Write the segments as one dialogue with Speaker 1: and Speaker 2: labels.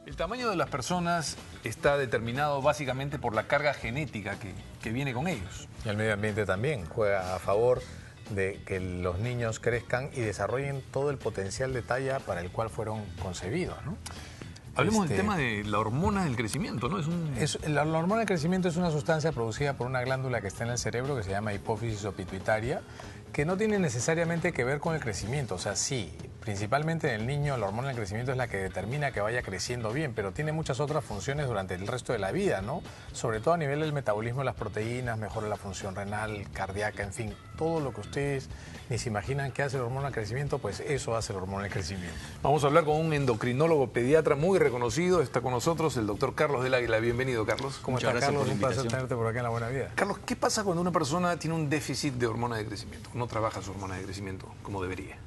Speaker 1: El tamaño de las personas está determinado básicamente por la carga genética que viene con ellos.
Speaker 2: Y el medio ambiente también juega a favor de que los niños crezcan y desarrollen todo el potencial de talla para el cual fueron concebidos, ¿no?
Speaker 1: Hablemos del tema de la hormona del crecimiento, ¿no?
Speaker 2: La hormona del crecimiento es una sustancia producida por una glándula que está en el cerebro que se llama hipófisis o pituitaria, que no tiene necesariamente que ver con el crecimiento. O sea, sí, principalmente en el niño la hormona del crecimiento es la que determina que vaya creciendo bien, pero tiene muchas otras funciones durante el resto de la vida, ¿no? Sobre todo a nivel del metabolismo de las proteínas, mejora la función renal, cardíaca, en fin, todo lo que ustedes ni se imaginan que hace la hormona del crecimiento, pues eso hace la hormona del crecimiento.
Speaker 1: Vamos a hablar con un endocrinólogo pediatra muy reconocido. Está con nosotros el doctor Carlos del Águila. Bienvenido, Carlos.
Speaker 2: ¿Cómo estás, Carlos? Un placer tenerte por acá en La Buena Vida.
Speaker 1: Carlos, ¿qué pasa cuando una persona tiene un déficit de hormona de crecimiento? No trabaja su hormona de crecimiento como debería.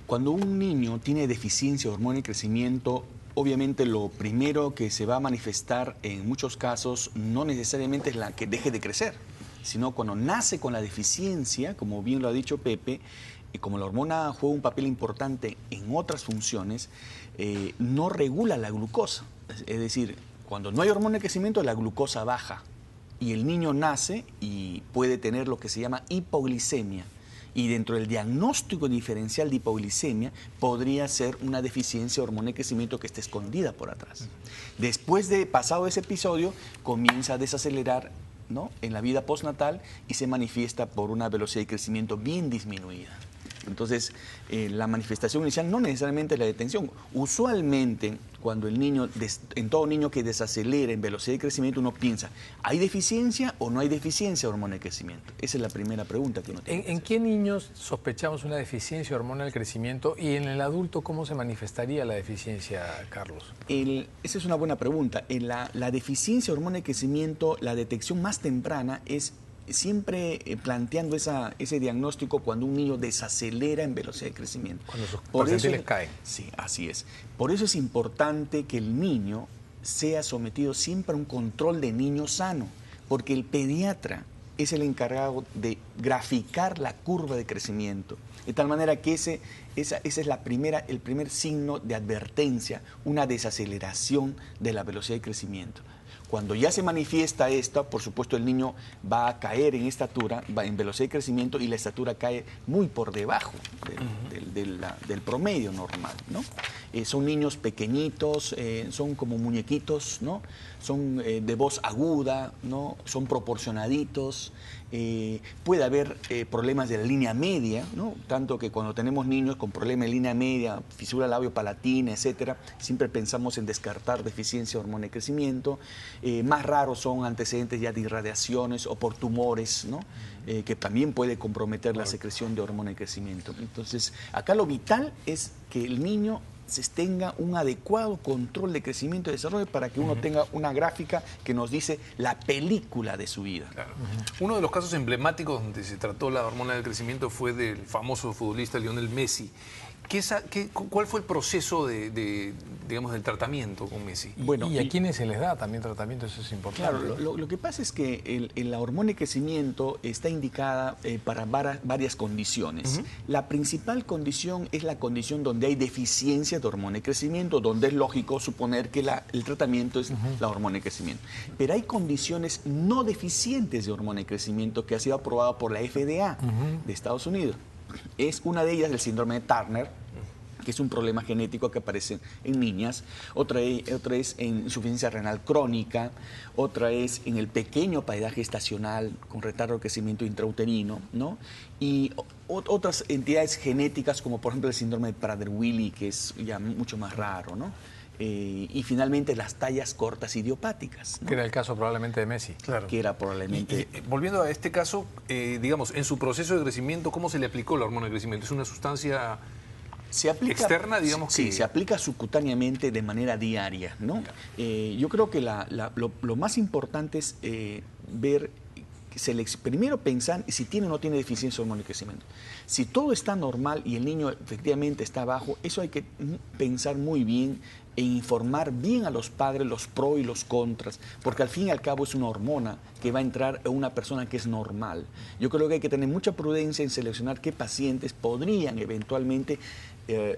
Speaker 3: Cuando un niño tiene deficiencia de hormona de crecimiento, obviamente lo primero que se va a manifestar en muchos casos no necesariamente es la que deje de crecer, sino cuando nace con la deficiencia, como bien lo ha dicho Pepe, como la hormona juega un papel importante en otras funciones, no regula la glucosa. Es decir, cuando no hay hormona de crecimiento, la glucosa baja y el niño nace y puede tener lo que se llama hipoglicemia. Y dentro del diagnóstico diferencial de hipoglicemia podría ser una deficiencia de hormona de crecimiento que esté escondida por atrás. Después de pasado ese episodio, comienza a desacelerar, ¿no?, en la vida postnatal y se manifiesta por una velocidad de crecimiento bien disminuida. Entonces, la manifestación inicial no necesariamente es la detención. Usualmente, cuando el niño, en todo niño que desacelera en velocidad de crecimiento, uno piensa, ¿hay deficiencia o no hay deficiencia de hormona de crecimiento? Esa es la primera pregunta que uno tiene.
Speaker 2: ¿En qué niños sospechamos una deficiencia de hormona del crecimiento y en el adulto cómo se manifestaría la deficiencia, Carlos?
Speaker 3: Esa es una buena pregunta. En la deficiencia de hormona de crecimiento, la detección más temprana es siempre planteando ese diagnóstico cuando un niño desacelera en velocidad de crecimiento.
Speaker 2: Cuando sus percentiles caen.
Speaker 3: Sí, así es. Por eso es importante que el niño sea sometido siempre a un control de niño sano, porque el pediatra es el encargado de graficar la curva de crecimiento, de tal manera que ese es el primer signo de advertencia, una desaceleración de la velocidad de crecimiento. Cuando ya se manifiesta esta, por supuesto el niño va a caer en estatura, va en velocidad de crecimiento y la estatura cae muy por debajo del promedio normal, ¿no? Son niños pequeñitos, son como muñequitos, ¿no? Son de voz aguda, ¿no? Son proporcionaditos. Puede haber problemas de la línea media, ¿no? Tanto que cuando tenemos niños con problemas de línea media, fisura labio-palatina, etcétera, siempre pensamos en descartar deficiencia de hormona de crecimiento. Más raros son antecedentes ya de irradiaciones o por tumores, ¿no? Que también puede comprometer la secreción de hormona de crecimiento. Entonces, acá lo vital es que el niño tenga un adecuado control de crecimiento y desarrollo para que uno tenga una gráfica que nos dice la película de su vida.
Speaker 1: Claro. Uno de los casos emblemáticos donde se trató la hormona del crecimiento fue del famoso futbolista Lionel Messi. ¿Cuál fue el proceso digamos, del tratamiento con Messi?
Speaker 2: Bueno, ¿y a quiénes se les da también tratamiento? Eso es importante.
Speaker 3: Claro, lo que pasa es que la hormona de crecimiento está indicada para varias condiciones. La principal condición es la condición donde hay deficiencia de hormona de crecimiento, donde es lógico suponer que el tratamiento es la hormona de crecimiento. Pero hay condiciones no deficientes de hormona de crecimiento que ha sido aprobada por la FDA de Estados Unidos. Es una de ellas el síndrome de Turner, que es un problema genético que aparece en niñas. Otra es en insuficiencia renal crónica. Otra es en el pequeño para edad gestacional con retardo de crecimiento intrauterino, ¿no? Y otras entidades genéticas como por ejemplo el síndrome de Prader-Willi, que es ya mucho más raro, ¿no? Y finalmente las tallas cortas idiopáticas, ¿no?
Speaker 2: Que era el caso probablemente de Messi.
Speaker 1: Claro.
Speaker 3: Que era probablemente...
Speaker 1: Volviendo a este caso, digamos, en su proceso de crecimiento, ¿cómo se le aplicó la hormona de crecimiento? ¿Es una sustancia externa, digamos?
Speaker 3: Sí, se aplica subcutáneamente de manera diaria, ¿no? Yo creo que lo más importante es ver... primero pensar si tiene o no tiene deficiencia de hormona de crecimiento. Si todo está normal y el niño efectivamente está bajo, eso hay que pensar muy bien e informar bien a los padres los pros y los contras, porque al fin y al cabo es una hormona que va a entrar en una persona que es normal. Yo creo que hay que tener mucha prudencia en seleccionar qué pacientes podrían eventualmente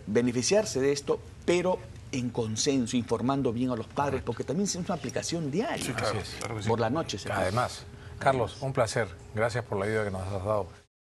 Speaker 3: beneficiarse de esto, pero en consenso, informando bien a los padres, porque también es una aplicación diaria.
Speaker 1: Sí, claro, claro que sí.
Speaker 3: Por la noche se hace.
Speaker 2: Además, Carlos, un placer. Gracias por la ayuda que nos has dado.